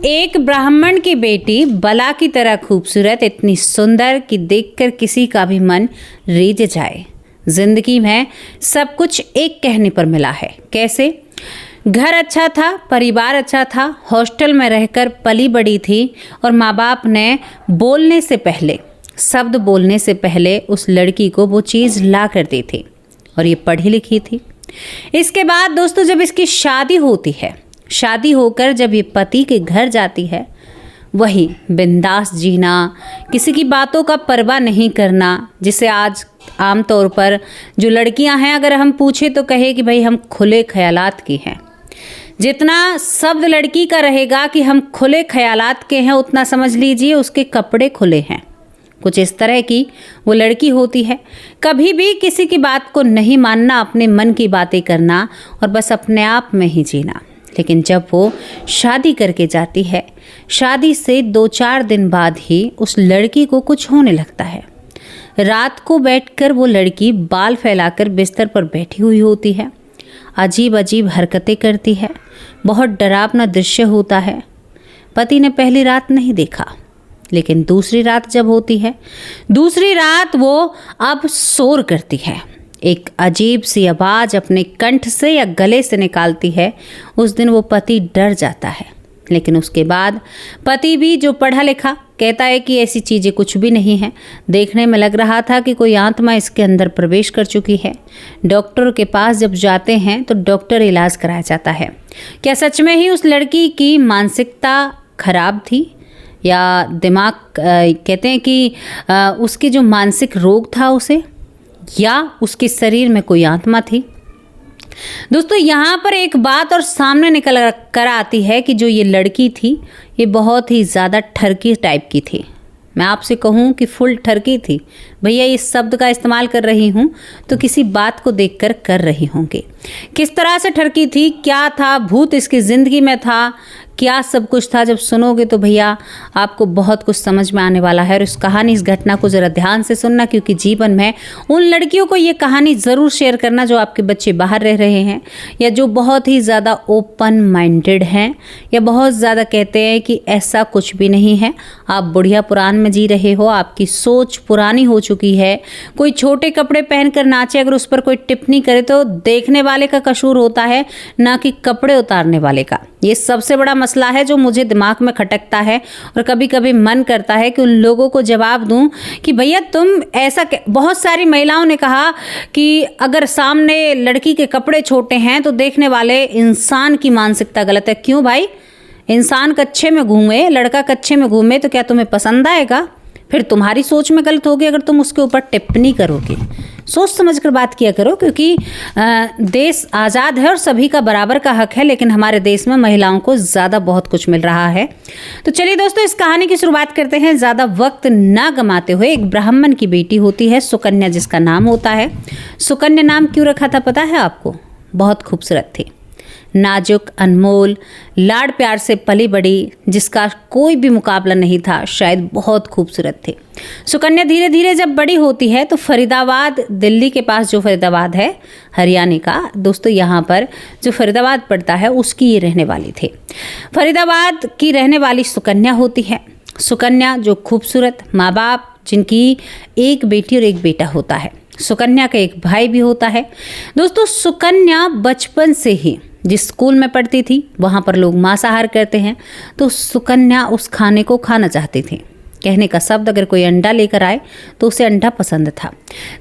एक ब्राह्मण की बेटी बला की तरह खूबसूरत, इतनी सुंदर कि देखकर किसी का भी मन रीझ जाए। जिंदगी में सब कुछ एक कहने पर मिला है। कैसे? घर अच्छा था, परिवार अच्छा था, हॉस्टल में रहकर पली बड़ी थी और माँ बाप ने बोलने से पहले, शब्द बोलने से पहले उस लड़की को वो चीज़ ला कर दी थी और ये पढ़ी लिखी थी। इसके बाद दोस्तों जब इसकी शादी होती है, शादी होकर जब ये पति के घर जाती है, वही बिंदास जीना, किसी की बातों का परवाह नहीं करना, जिसे आज आमतौर पर जो लड़कियां हैं अगर हम पूछें तो कहे कि भाई हम खुले ख्यालात की हैं। जितना शब्द लड़की का रहेगा कि हम खुले ख्यालात के हैं, उतना समझ लीजिए उसके कपड़े खुले हैं। कुछ इस तरह की वो लड़की होती है। कभी भी किसी की बात को नहीं मानना, अपने मन की बातें करना और बस अपने आप में ही जीना। लेकिन जब वो शादी करके जाती है, शादी से 2-4 दिन बाद ही उस लड़की को कुछ होने लगता है। रात को बैठकर वो लड़की बाल फैलाकर बिस्तर पर बैठी हुई होती है, अजीब अजीब हरकतें करती है, बहुत डरावना दृश्य होता है। पति ने पहली रात नहीं देखा, लेकिन दूसरी रात जब होती है, दूसरी रात वो अब शोर करती है, एक अजीब सी आवाज़ अपने कंठ से या गले से निकालती है। उस दिन वो पति डर जाता है, लेकिन उसके बाद पति भी जो पढ़ा लिखा कहता है कि ऐसी चीज़ें कुछ भी नहीं है, देखने में लग रहा था कि कोई आत्मा इसके अंदर प्रवेश कर चुकी है। डॉक्टर के पास जब जाते हैं तो डॉक्टर इलाज कराया जाता है। क्या सच में ही उस लड़की की मानसिकता खराब थी या दिमाग कहते हैं कि उसकी जो मानसिक रोग था उसे, या उसके शरीर में कोई आत्मा थी? दोस्तों यहाँ पर एक बात और सामने निकल कर आती है कि जो ये लड़की थी ये बहुत ही ज़्यादा ठरकी टाइप की थी। मैं आपसे कहूँ कि फुल ठरकी थी। भैया इस शब्द का इस्तेमाल कर रही हूँ तो किसी बात को देखकर कर रही होंगे। किस तरह से ठरकी थी, क्या था, भूत इसकी ज़िंदगी में था, क्या सब कुछ था, जब सुनोगे तो भैया आपको बहुत कुछ समझ में आने वाला है। और इस कहानी, इस घटना को ज़रा ध्यान से सुनना, क्योंकि जीवन में उन लड़कियों को ये कहानी ज़रूर शेयर करना जो आपके बच्चे बाहर रह रहे हैं या जो बहुत ही ज़्यादा ओपन माइंडेड हैं या बहुत ज़्यादा कहते हैं कि ऐसा कुछ भी नहीं है, आप बुढ़िया पुराण में जी रहे हो, आपकी सोच पुरानी हो चुकी है। कोई छोटे कपड़े पहनकर नाचे, अगर उस पर कोई टिप्पणी करे तो देखने वाले का कसूर होता है, ना कि कपड़े उतारने वाले का। ये सबसे बड़ा मसला है जो मुझे दिमाग में खटकता है और कभी कभी मन करता है कि उन लोगों को जवाब दूं कि भैया तुम ऐसा। बहुत सारी महिलाओं ने कहा कि अगर सामने लड़की के कपड़े छोटे हैं तो देखने वाले इंसान की मानसिकता गलत है। क्यों भाई? इंसान कच्छे में घूमे, लड़का कच्छे में घूमे तो क्या तुम्हें पसंद आएगा? फिर तुम्हारी सोच में गलत होगी अगर तुम उसके ऊपर टिप्पणी करोगे। सोच समझ कर बात किया करो, क्योंकि देश आज़ाद है और सभी का बराबर का हक है, लेकिन हमारे देश में महिलाओं को ज़्यादा बहुत कुछ मिल रहा है। तो चलिए दोस्तों इस कहानी की शुरुआत करते हैं ज़्यादा वक्त ना गमाते हुए। एक ब्राह्मण की बेटी होती है सुकन्या, जिसका नाम होता है। सुकन्या नाम क्यों रखा था पता है आपको? बहुत खूबसूरत थी, नाजुक, अनमोल, लाड़ प्यार से पली बड़ी, जिसका कोई भी मुकाबला नहीं था, शायद बहुत खूबसूरत थी। सुकन्या धीरे धीरे जब बड़ी होती है तो फरीदाबाद, दिल्ली के पास जो फरीदाबाद है हरियाणा का, दोस्तों यहाँ पर जो फरीदाबाद पड़ता है उसकी ये रहने वाली थी। फरीदाबाद की रहने वाली सुकन्या होती है। सुकन्या जो खूबसूरत, माँ बाप जिनकी एक बेटी और एक बेटा होता है। सुकन्या का एक भाई भी होता है। दोस्तों सुकन्या बचपन से ही जिस स्कूल में पढ़ती थी वहाँ पर लोग मांसाहार करते हैं, तो सुकन्या उस खाने को खाना चाहती थी। कहने का शब्द, अगर कोई अंडा लेकर आए तो उसे अंडा पसंद था।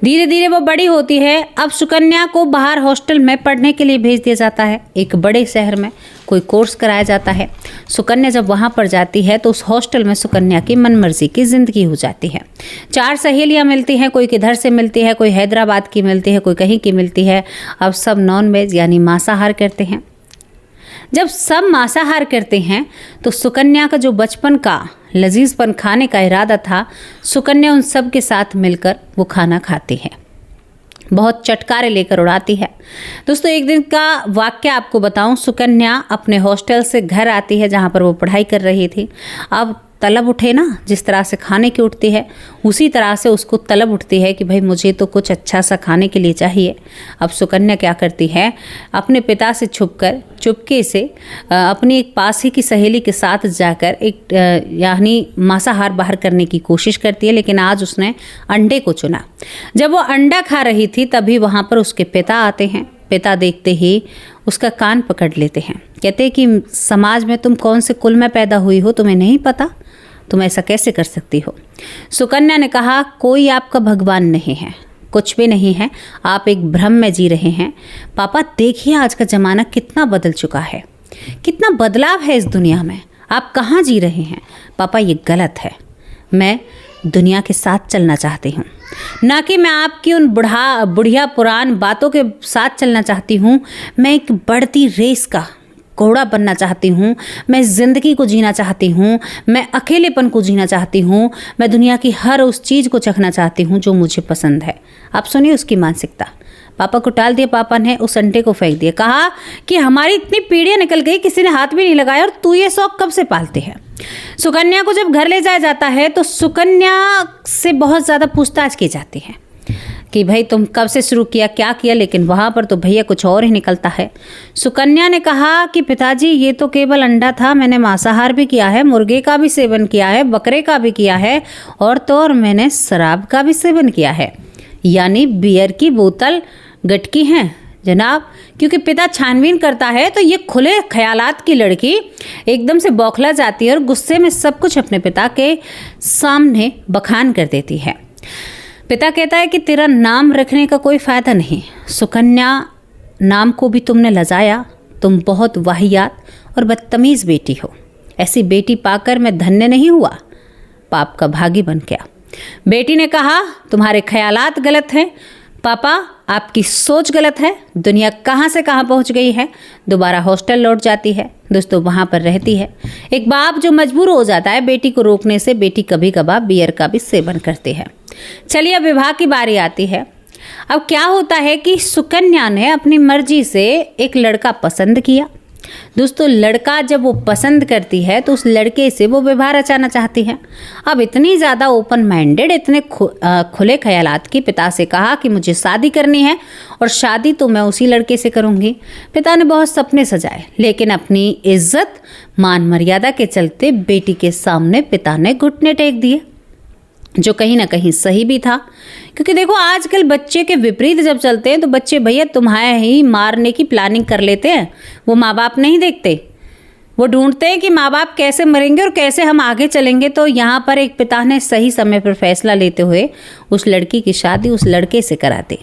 धीरे धीरे वो बड़ी होती है। अब सुकन्या को बाहर हॉस्टल में पढ़ने के लिए भेज दिया जाता है। एक बड़े शहर में कोई कोर्स कराया जाता है। सुकन्या जब वहाँ पर जाती है तो उस हॉस्टल में सुकन्या की मनमर्जी की ज़िंदगी हो जाती है। 4 सहेलियाँ मिलती हैं, कोई किधर से मिलती है, कोई हैदराबाद की मिलती है, कोई कहीं की मिलती है। अब सब नॉन वेज यानी मांसाहार करते हैं। जब सब मांसाहार करते हैं तो सुकन्या का जो बचपन का लजीजपन खाने का इरादा था, सुकन्या उन सब के साथ मिलकर वो खाना खाती है, बहुत चटकारे लेकर उड़ाती है। दोस्तों एक दिन का वाक्य आपको बताऊं। सुकन्या अपने हॉस्टल से घर आती है जहां पर वो पढ़ाई कर रही थी। अब तलब उठे ना, जिस तरह से खाने की उठती है उसी तरह से उसको तलब उठती है कि भाई मुझे तो कुछ अच्छा सा खाने के लिए चाहिए। अब सुकन्या क्या करती है, अपने पिता से छुपकर चुपके से अपनी एक पास ही की सहेली के साथ जाकर एक यानी मांसाहार बाहर करने की कोशिश करती है। लेकिन आज उसने अंडे को चुना। जब वो अंडा खा रही थी तभी वहाँ पर उसके पिता आते हैं। पिता देखते ही उसका कान पकड़ लेते हैं। कहते हैं कि समाज में तुम कौन से कुल में पैदा हुई हो, तुम्हें नहीं पता, तुम ऐसा कैसे कर सकती हो। सुकन्या ने कहा, कोई आपका भगवान नहीं है, कुछ भी नहीं है, आप एक भ्रम में जी रहे हैं। पापा देखिए आज का ज़माना कितना बदल चुका है, कितना बदलाव है इस दुनिया में, आप कहाँ जी रहे हैं। पापा ये गलत है, मैं दुनिया के साथ चलना चाहती हूँ, ना कि मैं आपकी उन बुढ़िया पुरान बातों के साथ चलना चाहती हूँ। मैं एक बढ़ती रेस का घोड़ा बनना चाहती हूँ, मैं ज़िंदगी को जीना चाहती हूँ, मैं अकेलेपन को जीना चाहती हूँ, मैं दुनिया की हर उस चीज़ को चखना चाहती हूँ जो मुझे पसंद है। आप सुनिए उसकी मानसिकता। पापा को टाल दिया, पापा ने उस अंडे को फेंक दिया। कहा कि हमारी इतनी पीढ़ियाँ निकल गई, किसी ने हाथ भी नहीं लगाया, और तू ये शौक कब से पालते हैं। सुकन्या को जब घर ले जाया जाता है तो सुकन्या से बहुत ज़्यादा पूछताछ की जाती है कि भाई तुम कब से शुरू किया, क्या किया। लेकिन वहाँ पर तो भैया कुछ और ही निकलता है। सुकन्या ने कहा कि पिताजी ये तो केवल अंडा था, मैंने मांसाहार भी किया है, मुर्गे का भी सेवन किया है, बकरे का भी किया है, और तो और मैंने शराब का भी सेवन किया है, यानी बियर की बोतल गटकी है जनाब। क्योंकि पिता छानबीन करता है तो ये खुले ख्यालात की लड़की एकदम से बौखला जाती है और गुस्से में सब कुछ अपने पिता के सामने बखान कर देती है। पिता कहता है कि तेरा नाम रखने का कोई फ़ायदा नहीं, सुकन्या नाम को भी तुमने लजाया, तुम बहुत वाहियात और बदतमीज़ बेटी हो। ऐसी बेटी पाकर मैं धन्य नहीं हुआ, पाप का भागी बन गया। बेटी ने कहा तुम्हारे ख्यालात गलत हैं पापा, आपकी सोच गलत है, दुनिया कहाँ से कहाँ पहुँच गई है। दोबारा हॉस्टल लौट जाती है। दोस्तों वहाँ पर रहती है। एक बाप जो मजबूर हो जाता है बेटी को रोकने से, बेटी कभी कभार बियर का भी सेवन करती है। चलिए अब विवाह की बारी आती है। अब क्या होता है कि सुकन्या ने अपनी मर्जी से एक लड़का पसंद किया। दोस्तों लड़का जब वो पसंद करती है तो उस लड़के से वो विवाह रचाना चाहती है। अब इतनी ज़्यादा ओपन माइंडेड, इतने खुले ख्यालात की पिता से कहा कि मुझे शादी करनी है और शादी तो मैं उसी लड़के से करूँगी। पिता ने बहुत सपने सजाए, लेकिन अपनी इज्जत मान मर्यादा के चलते बेटी के सामने पिता ने घुटने टेक दिए, जो कहीं ना कहीं सही भी था। क्योंकि देखो आजकल बच्चे के विपरीत जब चलते हैं तो बच्चे भैया तुम्हारे ही मारने की प्लानिंग कर लेते हैं। वो माँ बाप नहीं देखते, वो ढूंढते हैं कि माँ बाप कैसे मरेंगे और कैसे हम आगे चलेंगे। तो यहाँ पर एक पिता ने सही समय पर फैसला लेते हुए उस लड़की की शादी उस लड़के से करा दी।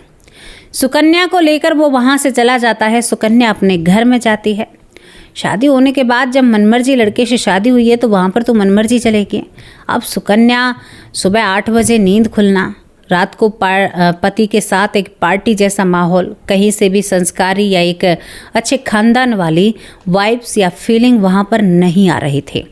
सुकन्या को लेकर वो वहाँ से चला जाता है। सुकन्या अपने घर में जाती है। शादी होने के बाद जब मनमर्जी लड़के से शादी हुई है तो वहाँ पर तो मनमर्जी चलेगी। अब सुकन्या सुबह 8 बजे नींद खुलना, रात को पति के साथ एक पार्टी जैसा माहौल, कहीं से भी संस्कारी या एक अच्छे खानदान वाली वाइब्स या फीलिंग वहाँ पर नहीं आ रही थी।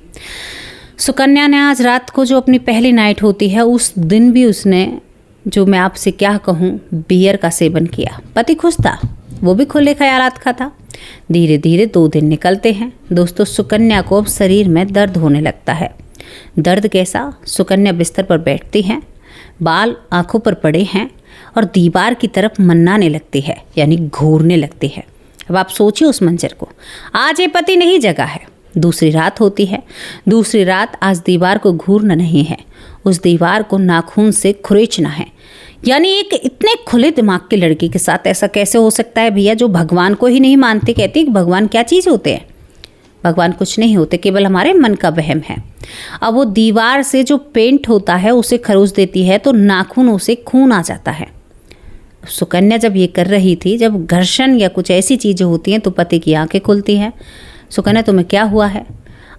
सुकन्या ने आज रात को जो अपनी पहली नाइट होती है उस दिन भी उसने, जो मैं आपसे क्या कहूँ, बियर का सेवन किया। पति खुश था, वो भी खुले ख्यालात का था। धीरे धीरे 2 दिन निकलते हैं। दोस्तों सुकन्या को अब शरीर में दर्द होने लगता है। दर्द कैसा? सुकन्या बिस्तर पर बैठती है, बाल आंखों पर पड़े हैं और दीवार की तरफ मन्नाने लगती है, यानी घूरने लगती है। अब आप सोचिए उस मंजर को। आज ये पति नहीं जगा है, दूसरी रात होती है। दूसरी रात आज दीवार को घूरना नहीं है, उस दीवार को नाखून से खुरेचना है। यानी एक इतने खुले दिमाग की लड़की के साथ ऐसा कैसे हो सकता है भैया, जो भगवान को ही नहीं मानती। कहती कि भगवान क्या चीज़ होते हैं, भगवान कुछ नहीं होते, केवल हमारे मन का वहम है। अब वो दीवार से जो पेंट होता है उसे खरोच देती है तो नाखूनों से खून आ जाता है। सुकन्या जब ये कर रही थी, जब घर्षण या कुछ ऐसी चीज़ें होती हैं तो पति की आंखें खुलती हैं। सुकन्या तुम्हें क्या हुआ है,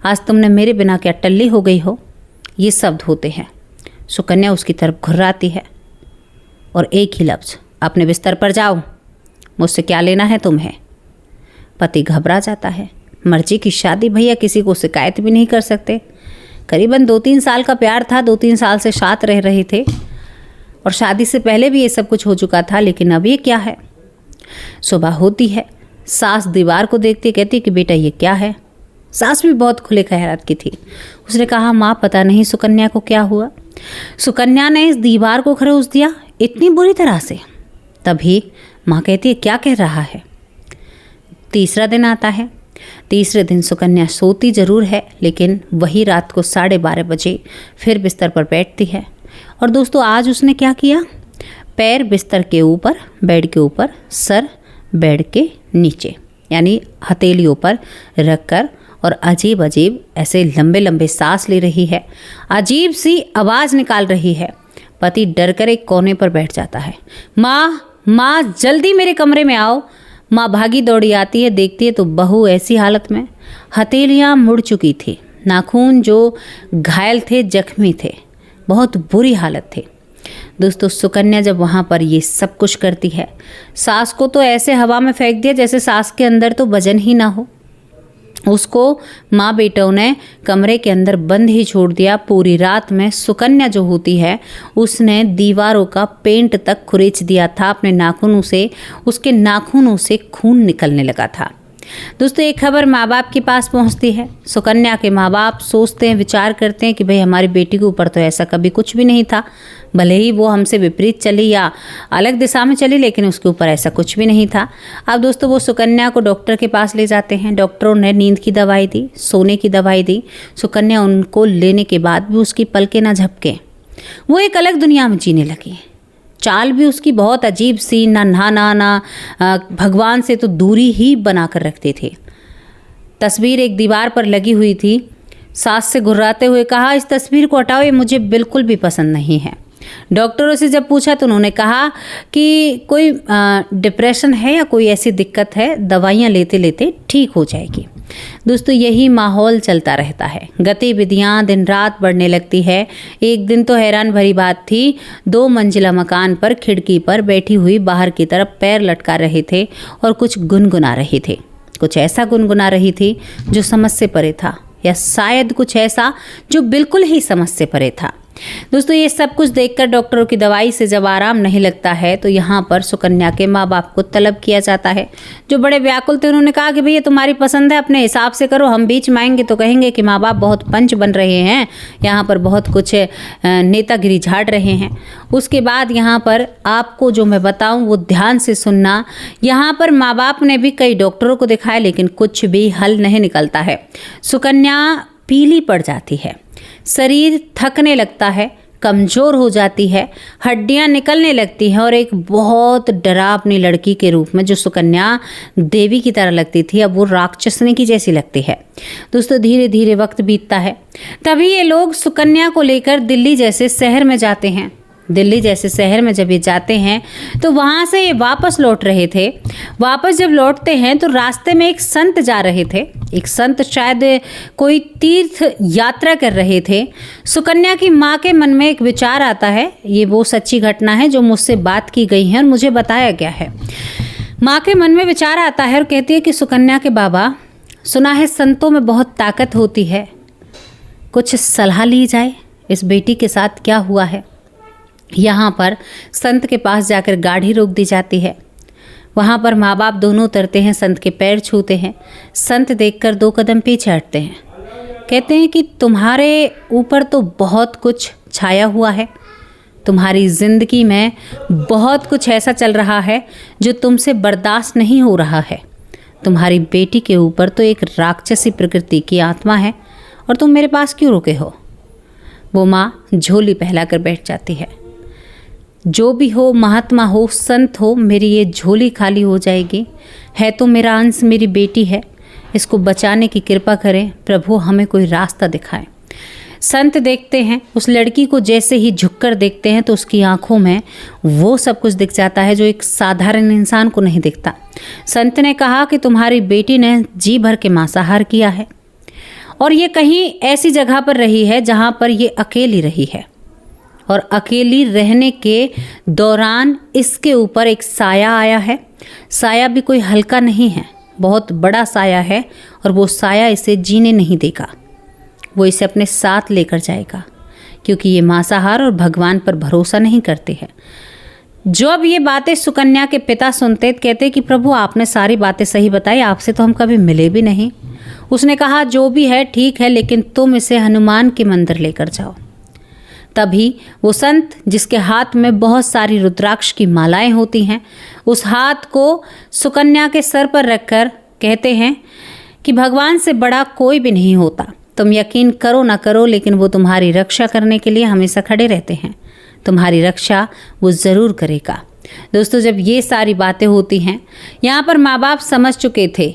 आज तुमने मेरे बिना क्या टल्ली हो गई हो, ये शब्द होते हैं। सुकन्या उसकी तरफ घुर्राती है और एक ही लफ्ज़, अपने बिस्तर पर जाओ, मुझसे क्या लेना है तुम्हें। पति घबरा जाता है। मर्जी की शादी भैया, किसी को शिकायत भी नहीं कर सकते। करीबन 2-3 साल का प्यार था, 2-3 साल से साथ रह रहे थे और शादी से पहले भी ये सब कुछ हो चुका था, लेकिन अब ये क्या है। सुबह होती है, सास दीवार को देखती कहती कि बेटा ये क्या है। सास भी बहुत खुले ख़यालात की थी। उसने कहा, माँ पता नहीं सुकन्या को क्या हुआ, सुकन्या ने इस दीवार को खरोच दिया इतनी बुरी तरह से। तभी माँ कहती है, क्या कह रहा है। तीसरा दिन आता है। तीसरे दिन सुकन्या सोती ज़रूर है, लेकिन वही रात को 12:30 बजे फिर बिस्तर पर बैठती है। और दोस्तों, आज उसने क्या किया, पैर बिस्तर के ऊपर, बेड के ऊपर, सर बेड के नीचे, यानी हथेलियों पर रखकर और अजीब अजीब ऐसे लंबे लंबे सांस ले रही है, अजीब सी आवाज़ निकाल रही है। पति डर कर एक कोने पर बैठ जाता है। माँ माँ जल्दी मेरे कमरे में आओ। माँ भागी दौड़ी आती है, देखती है तो बहू ऐसी हालत में, हथेलियाँ मुड़ चुकी थी, नाखून जो घायल थे, जख्मी थे, बहुत बुरी हालत थी। दोस्तों, सुकन्या जब वहाँ पर ये सब कुछ करती है, सास को तो ऐसे हवा में फेंक दिया जैसे सास के अंदर तो वजन ही ना हो। उसको माँ बेटों ने कमरे के अंदर बंद ही छोड़ दिया। पूरी रात में सुकन्या जो होती है, उसने दीवारों का पेंट तक खुरेच दिया था अपने नाखूनों से, उसके नाखूनों से खून निकलने लगा था। दोस्तों, एक खबर माँ बाप के पास पहुँचती है। सुकन्या के माँ बाप सोचते हैं, विचार करते हैं कि भाई हमारी बेटी के ऊपर तो ऐसा कभी कुछ भी नहीं था, भले ही वो हमसे विपरीत चली या अलग दिशा में चली, लेकिन उसके ऊपर ऐसा कुछ भी नहीं था। अब दोस्तों, वो सुकन्या को डॉक्टर के पास ले जाते हैं। डॉक्टरों ने नींद की दवाई दी, सोने की दवाई दी। सुकन्या उनको लेने के बाद भी उसकी पलकें ना झपके, वो एक अलग दुनिया में जीने लगी। चाल भी उसकी बहुत अजीब सी, ना नहाना ना भगवान से तो दूरी ही बना कर रखते थे। तस्वीर एक दीवार पर लगी हुई थी। सास से घुर्राते हुए कहा, इस तस्वीर को हटाओ, ये मुझे बिल्कुल भी पसंद नहीं है। डॉक्टरों से जब पूछा तो उन्होंने कहा कि कोई डिप्रेशन है या कोई ऐसी दिक्कत है, दवाइयाँ लेते लेते ठीक हो जाएगी। दोस्तों, यही माहौल चलता रहता है, गतिविधियाँ दिन रात बढ़ने लगती है। एक दिन तो हैरान भरी बात थी, 2 मंजिला मकान पर खिड़की पर बैठी हुई बाहर की तरफ पैर लटका रहे थे और कुछ गुनगुना रहे थे। कुछ ऐसा गुनगुना रही थी जो समझ से परे था, या शायद कुछ ऐसा जो बिल्कुल ही समझ से परे था। दोस्तों, ये सब कुछ देखकर डॉक्टरों की दवाई से जब आराम नहीं लगता है तो यहाँ पर सुकन्या के माँ बाप को तलब किया जाता है, जो बड़े व्याकुल थे। उन्होंने कहा कि भैया तुम्हारी पसंद है, अपने हिसाब से करो, हम बीच में आएंगे तो कहेंगे कि माँ बाप बहुत पंच बन रहे हैं, यहाँ पर बहुत कुछ नेतागिरी झाड़ रहे हैं। उसके बाद यहाँ पर आपको जो मैं बताऊँ वो ध्यान से सुनना। यहाँ पर माँ बाप ने भी कई डॉक्टरों को दिखाया, लेकिन कुछ भी हल नहीं निकलता है। सुकन्या पीली पड़ जाती है, शरीर थकने लगता है, कमज़ोर हो जाती है, हड्डियां निकलने लगती हैं और एक बहुत डरावनी लड़की के रूप में, जो सुकन्या देवी की तरह लगती थी, अब वो राक्षसनी की जैसी लगती है। दोस्तों, धीरे धीरे वक्त बीतता है। तभी ये लोग सुकन्या को लेकर दिल्ली जैसे शहर में जाते हैं। दिल्ली जैसे शहर में जब ये जाते हैं तो वहाँ से ये वापस लौट रहे थे। वापस जब लौटते हैं तो रास्ते में एक संत जा रहे थे। एक संत शायद कोई तीर्थ यात्रा कर रहे थे। सुकन्या की माँ के मन में एक विचार आता है, ये वो सच्ची घटना है जो मुझसे बात की गई है और मुझे बताया गया है। माँ के मन में विचार आता है और कहती है कि सुकन्या के बाबा, सुना है संतों में बहुत ताकत होती है, कुछ सलाह ली जाए, इस बेटी के साथ क्या हुआ है। यहाँ पर संत के पास जाकर गाड़ी रोक दी जाती है। वहाँ पर माँ बाप दोनों उतरते हैं, संत के पैर छूते हैं। संत देखकर 2 कदम पीछे हटते हैं, कहते हैं कि तुम्हारे ऊपर तो बहुत कुछ छाया हुआ है, तुम्हारी ज़िंदगी में बहुत कुछ ऐसा चल रहा है जो तुमसे बर्दाश्त नहीं हो रहा है। तुम्हारी बेटी के ऊपर तो एक राक्षसी प्रकृति की आत्मा है और तुम मेरे पास क्यों रुके हो। वो माँ झोली पहलाकर बैठ जाती है। जो भी हो, महात्मा हो, संत हो, मेरी ये झोली खाली हो जाएगी। है तो मेरा अंश, मेरी बेटी है, इसको बचाने की कृपा करें प्रभु, हमें कोई रास्ता दिखाएं। संत देखते हैं उस लड़की को, जैसे ही झुककर देखते हैं तो उसकी आंखों में वो सब कुछ दिख जाता है जो एक साधारण इंसान को नहीं दिखता। संत ने कहा कि तुम्हारी बेटी ने जी भर के मांसाहार किया है और ये कहीं ऐसी जगह पर रही है जहाँ पर ये अकेली रही है, और अकेली रहने के दौरान इसके ऊपर एक साया आया है। साया भी कोई हल्का नहीं है, बहुत बड़ा साया है, और वो साया इसे जीने नहीं देगा, वो इसे अपने साथ लेकर जाएगा, क्योंकि ये मांसाहार और भगवान पर भरोसा नहीं करते हैं। जब ये बातें सुकन्या के पिता सुनते कहते कि प्रभु आपने सारी बातें सही बताई, आपसे तो हम कभी मिले भी नहीं। उसने कहा जो भी है ठीक है, लेकिन तुम इसे हनुमान के मंदिर लेकर जाओ। तभी वो संत जिसके हाथ में बहुत सारी रुद्राक्ष की मालाएं होती हैं, उस हाथ को सुकन्या के सर पर रखकर कहते हैं कि भगवान से बड़ा कोई भी नहीं होता। तुम यकीन करो ना करो, लेकिन वो तुम्हारी रक्षा करने के लिए हमेशा खड़े रहते हैं। तुम्हारी रक्षा वो ज़रूर करेगा। दोस्तों, जब ये सारी बातें होती हैं, यहाँ पर माँ बाप समझ चुके थे।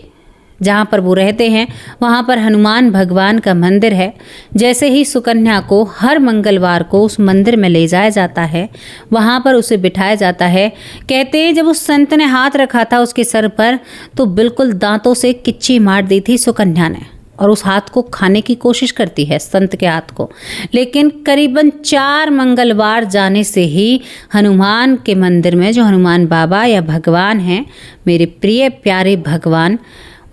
जहाँ पर वो रहते हैं वहाँ पर हनुमान भगवान का मंदिर है। जैसे ही सुकन्या को हर मंगलवार को उस मंदिर में ले जाया जाता है, वहाँ पर उसे बिठाया जाता है। कहते हैं जब उस संत ने हाथ रखा था उसके सर पर, तो बिल्कुल दांतों से किच्ची मार दी थी सुकन्या ने, और उस हाथ को खाने की कोशिश करती है, संत के हाथ को। लेकिन करीबन 4 मंगलवार जाने से ही हनुमान के मंदिर में, जो हनुमान बाबा या भगवान हैं, मेरे प्रिय प्यारे भगवान,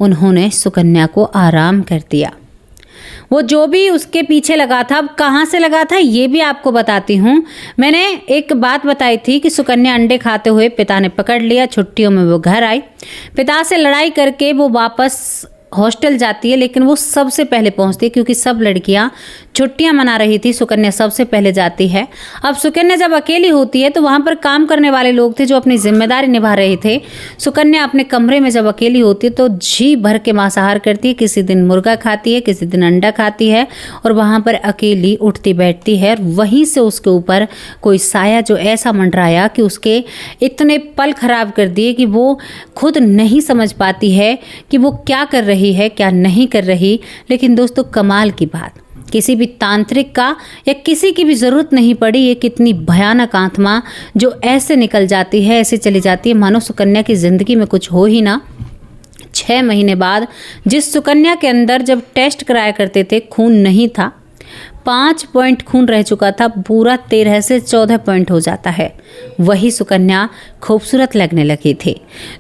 उन्होंने सुकन्या को आराम कर दिया। वो जो भी उसके पीछे लगा था, अब कहाँ से लगा था ये भी आपको बताती हूँ। मैंने एक बात बताई थी कि सुकन्या अंडे खाते हुए पिता ने पकड़ लिया। छुट्टियों में वो घर आई, पिता से लड़ाई करके वो वापस हॉस्टल जाती है, लेकिन वो सबसे पहले पहुंचती है क्योंकि सब लड़कियां छुट्टियां मना रही थी। सुकन्या सबसे पहले जाती है। अब सुकन्या जब अकेली होती है तो वहां पर काम करने वाले लोग थे जो अपनी जिम्मेदारी निभा रहे थे। सुकन्या अपने कमरे में जब अकेली होती है तो जी भर के मांसाहार करती है। किसी दिन मुर्गा खाती है, किसी दिन अंडा खाती है, और वहां पर अकेली उठती बैठती है। वहीं से उसके ऊपर कोई साया जो ऐसा मंडराया कि उसके इतने पल खराब कर दिए कि वो खुद नहीं समझ पाती है कि वो क्या कर रही है, क्या नहीं कर रही। लेकिन दोस्तों, कमाल की बात, किसी भी तांत्रिक का या किसी की भी ज़रूरत नहीं पड़ी। ये कितनी भयानक आत्मा जो ऐसे निकल जाती है, ऐसे चली जाती है, मानो सुकन्या की ज़िंदगी में कुछ हो ही ना। 6 महीने बाद जिस सुकन्या के अंदर जब टेस्ट कराया करते थे खून नहीं था, 5 पॉइंट खून रह चुका था, पूरा 13 से 14 पॉइंट हो जाता है। वही सुकन्या खूबसूरत लगने लगी थी।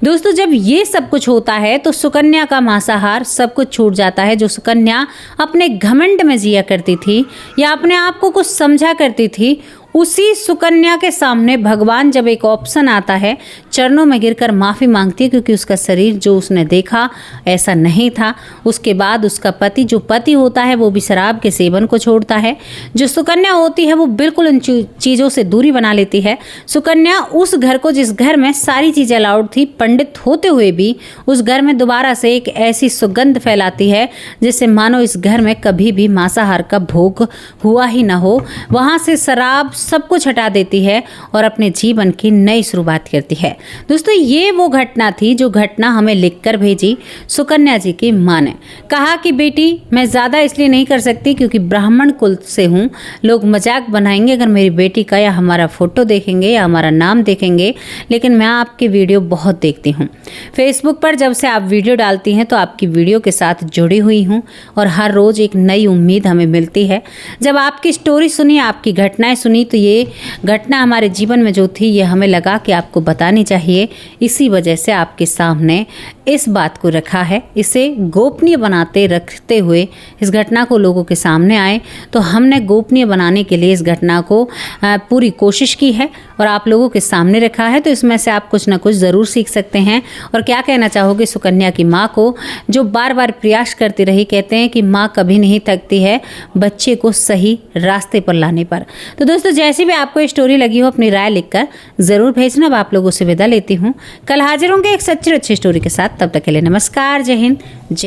दोस्तों, जब ये सब कुछ होता है तो सुकन्या का मांसाहार सब कुछ छूट जाता है। जो सुकन्या अपने घमंड में जिया करती थी या अपने आप को कुछ समझा करती थी, उसी सुकन्या के सामने भगवान जब एक ऑप्शन आता है, चरणों में गिरकर माफ़ी मांगती है क्योंकि उसका शरीर जो उसने देखा ऐसा नहीं था। उसके बाद उसका पति, जो पति होता है, वो भी शराब के सेवन को छोड़ता है। जो सुकन्या होती है वो बिल्कुल उन चीज़ों से दूरी बना लेती है। सुकन्या उस घर को, जिस घर में सारी चीज़ें अलाउड थी, पंडित होते हुए भी उस घर में दोबारा से एक ऐसी सुगंध फैलाती है जिससे मानो इस घर में कभी भी मांसाहार का भोग हुआ ही ना हो। वहाँ से शराब सब कुछ हटा देती है और अपने जीवन की नई शुरुआत करती है। दोस्तों, ये वो घटना थी जो घटना हमें लिखकर भेजी सुकन्या जी की माँ ने। कहा कि बेटी, मैं ज़्यादा इसलिए नहीं कर सकती क्योंकि ब्राह्मण कुल से हूँ, लोग मजाक बनाएंगे अगर मेरी बेटी का या हमारा फ़ोटो देखेंगे या हमारा नाम देखेंगे, लेकिन मैं आपकी वीडियो बहुत देखती हूँ। फेसबुक पर जब से आप वीडियो डालती हैं तो आपकी वीडियो के साथ जुड़ी हुई हूँ और हर रोज़ एक नई उम्मीद हमें मिलती है। जब आपकी स्टोरी सुनी, आपकी घटनाएं सुनी, तो ये घटना हमारे जीवन में जो थी, ये हमें लगा कि आपको बतानी चाहिए। इसी वजह से आपके सामने इस बात को रखा है। इसे गोपनीय बनाते रखते हुए इस घटना को लोगों के सामने आए, तो हमने गोपनीय बनाने के लिए इस घटना को पूरी कोशिश की है और आप लोगों के सामने रखा है। तो इसमें से आप कुछ ना कुछ ज़रूर सीख सकते हैं। और क्या कहना चाहोगे सुकन्या की माँ को, जो बार बार प्रयास करती रही। कहते हैं कि माँ कभी नहीं थकती है बच्चे को सही रास्ते पर लाने पर। तो दोस्तों, जैसी भी आपको स्टोरी लगी हो, अपनी राय लिखकर ज़रूर भेजना। अब आप लोगों से विदा लेती हूँ। कल हाजिर होंगे एक सच्ची अच्छी स्टोरी के साथ। तब तक के लिए नमस्कार, जय हिंद, जय